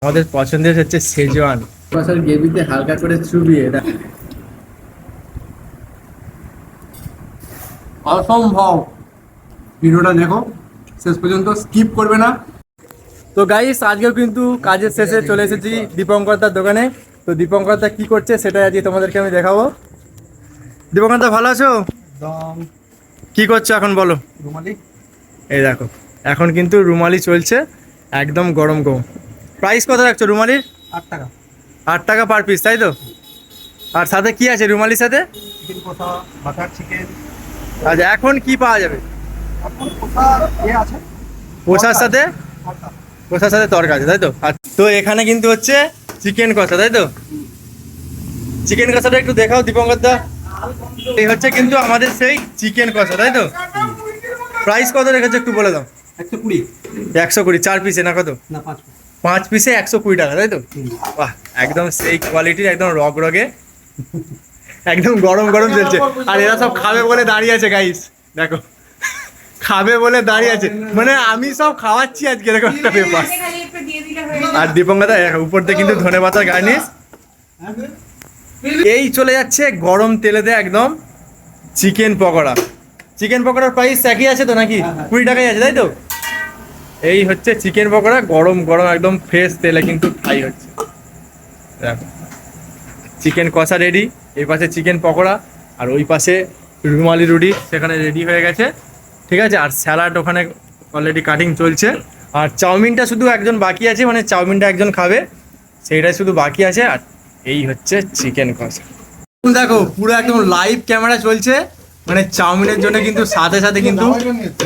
আমাদের পছন্দের হচ্ছে সেজওয়ান কষার গ্রেভিতে হালকা করে চুবিয়ে এটা অসম্ভব। ভিডিওটা দেখো শেষ পর্যন্ত, স্কিপ করবে না। তো গাইস আজকেও কিন্তু কাজের শেষে চলে এসেছি দীপঙ্করদার দোকানে। তো দীপঙ্করদা কি করছে সেটা আজকে তোমাদেরকে আমি দেখাবো। দীপঙ্করদা ভালো আছো? একদম কি করছো এখন বলো? রুমালি। এই দেখো এখন কিন্তু রুমালি চলছে, একদম গরম গরম। প্রাইস কত রাখছো রুমালির? 8 টাকা। 8 টাকা পার পিস, তাই তো? আর সাথে কি আছে রুমালির সাথে? চিকেন কষা, বাটার চিকেন। আচ্ছা এখন কি পাওয়া যাবে? এখন কষা আছে, পোষার সাথে? কষা। কষার সাথে তরকা আছে, তাই তো? তো এখানে কিন্তু হচ্ছে চিকেন কষা, তাই তো? চিকেন কষাটা একটু দেখাও দীপঙ্করদা। এই হচ্ছে কিন্তু আমাদের সেই চিকেন কষা, তাই তো? প্রাইস কত রেখেছো একটু বলে দাও। 120। 120 4 পিসে না কত? না 5। 5 পিসে 120 টাকা, তাই তো? বাহ, একদম সেই কোয়ালিটির, একদম রগ রগে, একদম গরম গরম চলছে। আর এরা সব খাবে বলে দাঁড়িয়ে আছে গাইস, দেখো খাবে বলে দাঁড়িয়ে আছে, মানে আমি সব খাওয়াচ্ছি আজকে, এরকম একটা ব্যাপার। আর দীপঙ্করদা উপর থেকে কিন্তু ধনেপাতার গার্নিশ। এই চলে যাচ্ছে গরম তেলেতে একদম চিকেন পকোড়া। চিকেন পকোড়ার প্রাইস একই আছে তো নাকি? 20 টাকাই আছে, তাই তো? এই হচ্ছে চিকেন পকোড়া, গরম গরম একদম ফ্রেশ তেলে কিন্তু ফ্রাই হচ্ছে। দেখো চিকেন কষা রেডি, এই পাশে চিকেন পকোড়া, আর ওই পাশে রুমালি রুটি সেখানে রেডি হয়ে গেছে, ঠিক আছে? আর স্যালাড ওখানে অলরেডি কাটিং চলছে। আর চাউমিনটা শুধু একজন বাকি আছে, মানে চাউমিনটা একজন খাবে, সেইটাই শুধু বাকি আছে। আর এই হচ্ছে চিকেন কষা। দেখো পুরো একদম লাইভ ক্যামেরা চলছে, মানে চাউমিনের জন্য কিন্তু সাথে সাথে কিন্তু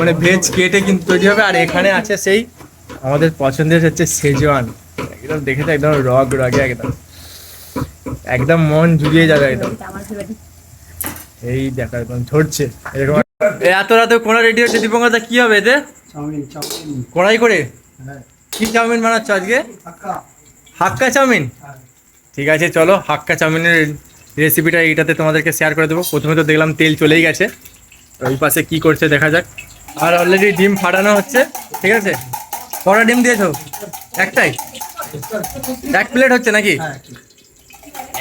মানে ভেজ কেটে কিন্তু তৈরি হবে। আর এখানে আছে সেই আমাদের পছন্দের হচ্ছে সেজওয়ান, একদম দেখে তো একদম রগ রগে, একদম একদম মন জুড়িয়ে যাবে একদম। এই দেখো একদম ঝরছে এরকম। এত রাতে কোনা রেডি হচ্ছে দীপঙ্করদা, কি হবে এতে? চাউমিন। চাউমিন। কড়াই করে হ্যাঁ। কি চাউমিন বানাচ্ছ আজকে? হাক্কা। হাক্কা চাউমিন। হ্যাঁ। ঠিক আছে চলো হাক্কা চাউমিনের রেসিপিটা এইটাতে তোমাদেরকে শেয়ার করে দেবো। প্রথমে তো দেখলাম তেল চলেই গেছে, ওই পাশে কি করছে দেখা যাক। আর অলরেডি ডিম ফাটানো হচ্ছে, ঠিক আছে? কটা ডিম দিয়েছো? একটাই? 1 প্লেট হচ্ছে নাকি? হ্যাঁ।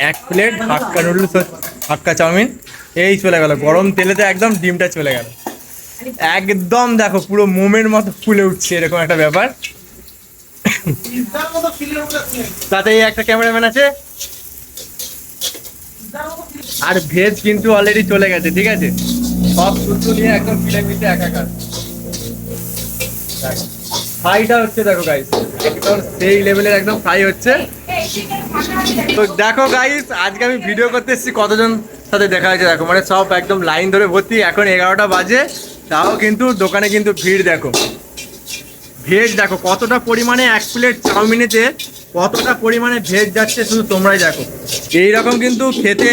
1 প্লেট হাক্কা নুডলস, হাক্কা চাউমিন। এই চলে গেল গরম তেলেতে, একদম ডিমটা চলে গেল একদম। দেখো পুরো মোমের মতো ফুলে উঠছে, এরকম একটা ব্যাপার। তাতে এই একটা ক্যামেরাম্যান আছে, আর ভেজ কিন্তু অলরেডি চলে গেছে, ঠিক আছে? সব শুদ্ধ নিয়ে একদম ফিলে একাকার। ফ্রাইটা হচ্ছে দেখো গাইস, একদম সেই লেভেলের একদম ফ্রাই হচ্ছে। তো দেখো গাইস আজকে আমি ভিডিও করতে এসেছি, কতজন সাথে দেখা হয়েছে দেখো, মানে সব একদম লাইন ধরে ভর্তি। এখন 11টা বাজে, তাও কিন্তু দোকানে কিন্তু ভিড়। দেখো ভেজ দেখো কতটা পরিমাণে, 1 প্লেট চাউমিনেতে কতটা পরিমাণে ভেজ যাচ্ছে শুধু তোমরাই দেখো। এইরকম কিন্তু খেতে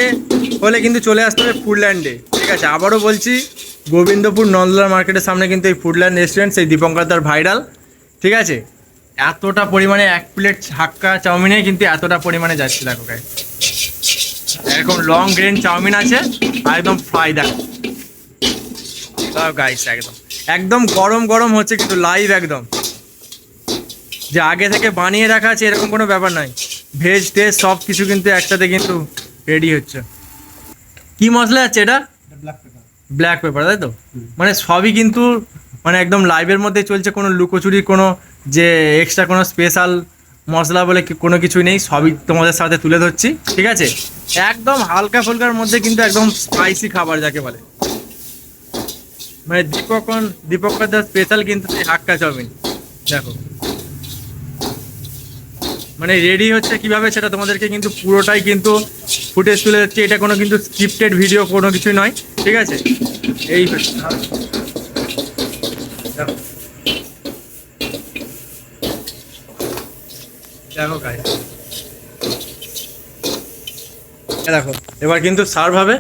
হলে কিন্তু চলে আসতে হবে ফুডল্যান্ডে, ঠিক আছে? আবারও বলছি, গোবিন্দপুর নন্দলাল মার্কেটের সামনে কিন্তু এই ফুডল্যান্ড রেস্টুরেন্ট, সেই দীপঙ্করদার ভাইরাল, ঠিক আছে? এতটা পরিমাণে 1 প্লেট হাক্কা চাউমিনে কিন্তু এতটা পরিমাণে যাচ্ছে দেখো গাইস। এরকম লং গ্রেন চাউমিন আছে, আর একদম ফ্রাই দেখো গাইস, একদম একদম গরম গরম হচ্ছে কিন্তু লাইভ, একদম যে আগে থেকে বানিয়ে রাখা আছে এরকম কোনো ব্যাপার নাই। ভেজ টেজ সব কিছু কিন্তু একসাথে কিন্তু রেডি হচ্ছে। কি মশলা আছে এটা? ব্ল্যাক পেপার, তাই তো? মানে সবই কিন্তু মানে একদম লাইভের মধ্যে চলছে, কোনো লুকোচুরি, কোনো যে এক্সট্রা কোনো স্পেশাল মশলা বলে কোনো কিছুই নেই, সবই তোমাদের সাথে তুলে ধরছি, ঠিক আছে? একদম হালকা ফুলকার মধ্যে কিন্তু একদম স্পাইসি খাবার যাকে বলে, মানে দীপঙ্করদার স্পেশাল কিন্তু সেই হাক্কা চাউমিন। দেখো মানে রেডি হচ্ছে কিভাবে সেটা তোমাদেরকে কিন্তু পুরোটাই কিন্তু ফুটেজ তুলে যাচ্ছে। এটা কোনো কিন্তু স্ক্রিপ্টেড ভিডিও কোনো কিছুই নয়, ঠিক আছে? এই হচ্ছে দেখো গাইস, দেখো এবার কিন্তু সার্ভ হবে,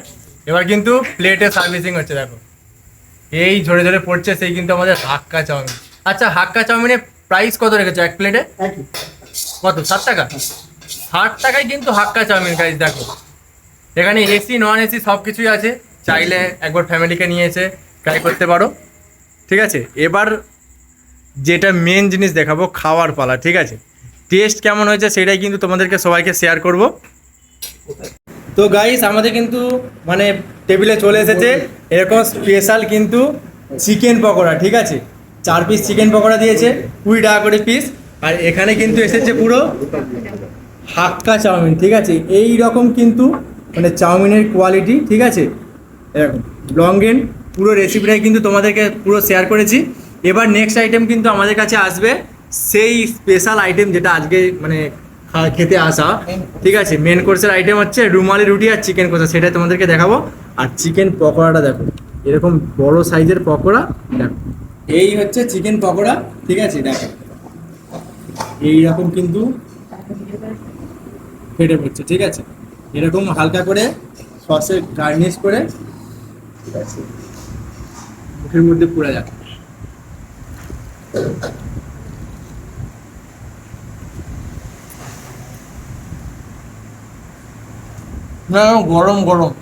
এবার কিন্তু প্লেটে সার্ভিসিং হচ্ছে। দেখো এই ঝরে ঝরে পড়ছে সেই কিন্তু আমাদের হাক্কা চাউমিন। আচ্ছা হাক্কা চাউমিনের প্রাইস কত রেখেছো 1 প্লেটে? কত? 7 টাকা? 60 টাকায় কিন্তু হাক্কা চাউমিন গাইস। দেখো এখানে এসি নন এসি সব কিছুই আছে, চাইলে একবার ফ্যামিলিকে নিয়ে এসে ট্রাই করতে পারো, ঠিক আছে? এবার যেটা মেন জিনিস দেখাবো, খাওয়ার পালা, ঠিক আছে? টেস্ট কেমন হয়েছে সেটাই কিন্তু তোমাদেরকে সবাইকে শেয়ার করব। তো গাইস আমাদের কিন্তু মানে টেবিলে চলে এসেছে এরকম স্পেশাল কিন্তু চিকেন পকোড়া, ঠিক আছে। 4 পিস চিকেন পকোড়া দিয়েছে, 20 টাকা করে পিস। আর এখানে কিন্তু এসেছে পুরো হাক্কা চাউমিন, ঠিক আছে। এই রকম কিন্তু মানে চাউমিনের কোয়ালিটি, ঠিক আছে। এরকম লং এন্ড পুরো রেসিপিটাই কিন্তু তোমাদেরকে পুরো শেয়ার করেছি। এবার নেক্সট আইটেম কিন্তু আমাদের কাছে আসবে সেই স্পেশাল আইটেম যেটা আজকে মানে খেতে আসা, ঠিক আছে। মেন কোর্সের আইটেম হচ্ছে রুমালি রুটি আর চিকেন কষা, সেটাই তোমাদেরকে দেখাবো। আর চিকেন পকোড়াটা দেখো, এরকম বড় সাইজের পকোড়া দেখো। এই হচ্ছে চিকেন পকোড়া, ঠিক আছে। দেখো এইরকম কিন্তু ফেটে পড়ছে, ঠিক আছে। এরকম হালকা করে সসে গার্নিশ করে, ঠিক আছে, মুখের মধ্যে পুরা যাবে। না গরম গরম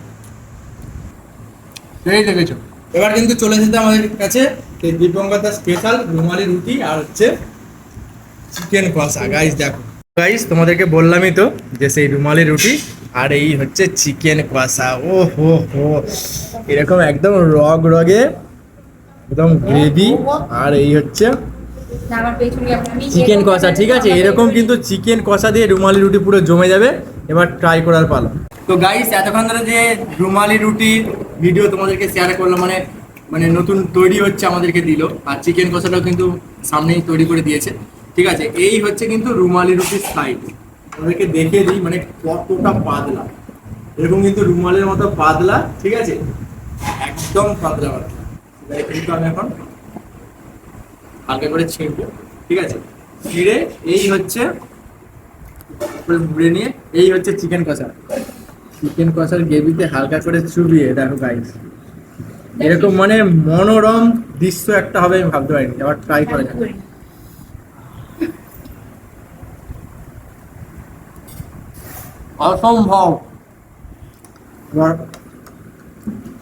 সেই দেখেছো। এবার কিন্তু চলে যেতে আমাদের কাছে দীপঙ্কর স্পেশাল রুমালি রুটি আর হচ্ছে চিকেন কষা। গাইস দেখো গাইস, তোমাদেরকে বললামই তো যে সেই রুমালি রুটি আর এই হচ্ছে চিকেন কষা। ও হো হো, এরকম একদম রগ রগে একদম গ্রেভি। আর এই হচ্ছে চিকেন কষা, ঠিক আছে। এরকম কিন্তু চিকেন কষা দিয়ে রুমালি রুটি পুরো জমে যাবে। এবার ট্রাই করার পালা। তো গাইস এতক্ষণ ধরে যে রুমালি রুটি ভিডিও তোমাদেরকে শেয়ার করলাম, মানে মানে নতুন তৈরি হচ্ছে আমাদেরকে দিল। আর চিকেন কষাটাও কিন্তু সামনেই তৈরি করে দিয়েছে, ঠিক আছে। এই হচ্ছে কিন্তু রুমালি রুটির সাইজ, তোমাদেরকে দেখিয়ে দিই মানে কতটা পাতলা। এরকম কিন্তু রুমালের মতো পাতলা, ঠিক আছে, একদম পাতলা পাতলা। কিন্তু আমি এখন হালকা করে ছিঁড়বো, ঠিক আছে। ছিঁড়ে এই হচ্ছে মুড়ে নিয়ে এই হচ্ছে চিকেন কষা। চিকেন কষার গ্রেভিতে হালকা করে চুবিয়ে দেখো গাইস, এরকম মানে মনোরম দৃশ্য একটা হবে আমি ভাবতে পারিনি। এবার ট্রাই করা যাক। অসম্ভব। এবার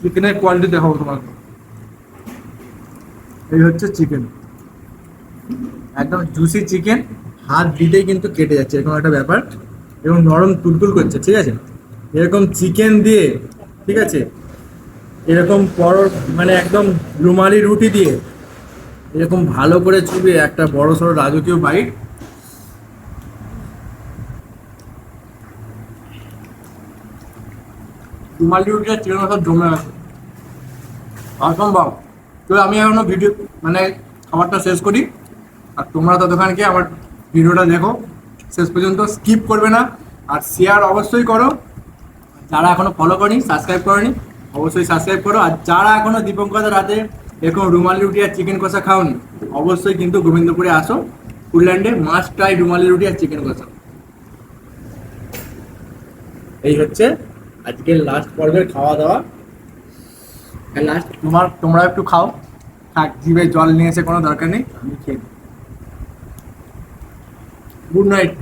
চিকেনের কোয়ালিটি দেখাবো তোমাকে। এই হচ্ছে চিকেন, একদম জুসি চিকেন, হাত দিতেই কিন্তু কেটে যাচ্ছে এরকম একটা ব্যাপার, এবং নরম তুলতুল করছে, ঠিক আছে। এরকম চিকেন দিয়ে, ঠিক আছে, এরকম মানে একদম রুমালি রুটি দিয়ে এরকম ভালো করে চুবিয়ে একটা বড় সড়ো রাজকীয় বাইট। রুমালি রুটি আর চিকেন কষা জমে আছে, অসম্ভব। তো আমি এখনো ভিডিও মানে খাবারটা শেষ করি, আর তোমরা ততক্ষণ কি আমার ভিডিওটা দেখো শেষ পর্যন্ত, স্কিপ করবে না। আর শেয়ার অবশ্যই করো। যারা এখনো ফলো করনি, সাবস্ক্রাইব করনি, অবশ্যই সাবস্ক্রাইব করো। আর যারা এখনো দীপঙ্করের রাতে এরকম রুমালি রুটি আর চিকেন কষা খাওনি, অবশ্যই কিন্তু গোবিন্দপুরে আসো, ফুডল্যান্ডে মাস্ট ট্রাই রুমালি রুটি আর চিকেন কষা। এই হচ্ছে আজকের লাস্ট পর্বের খাওয়া দাওয়া। লাস্ট তোমরা একটু খাও, থাক, জিভে জল নিয়ে এসে কোনো দরকার নেই, আমি খেয়ে। Good night.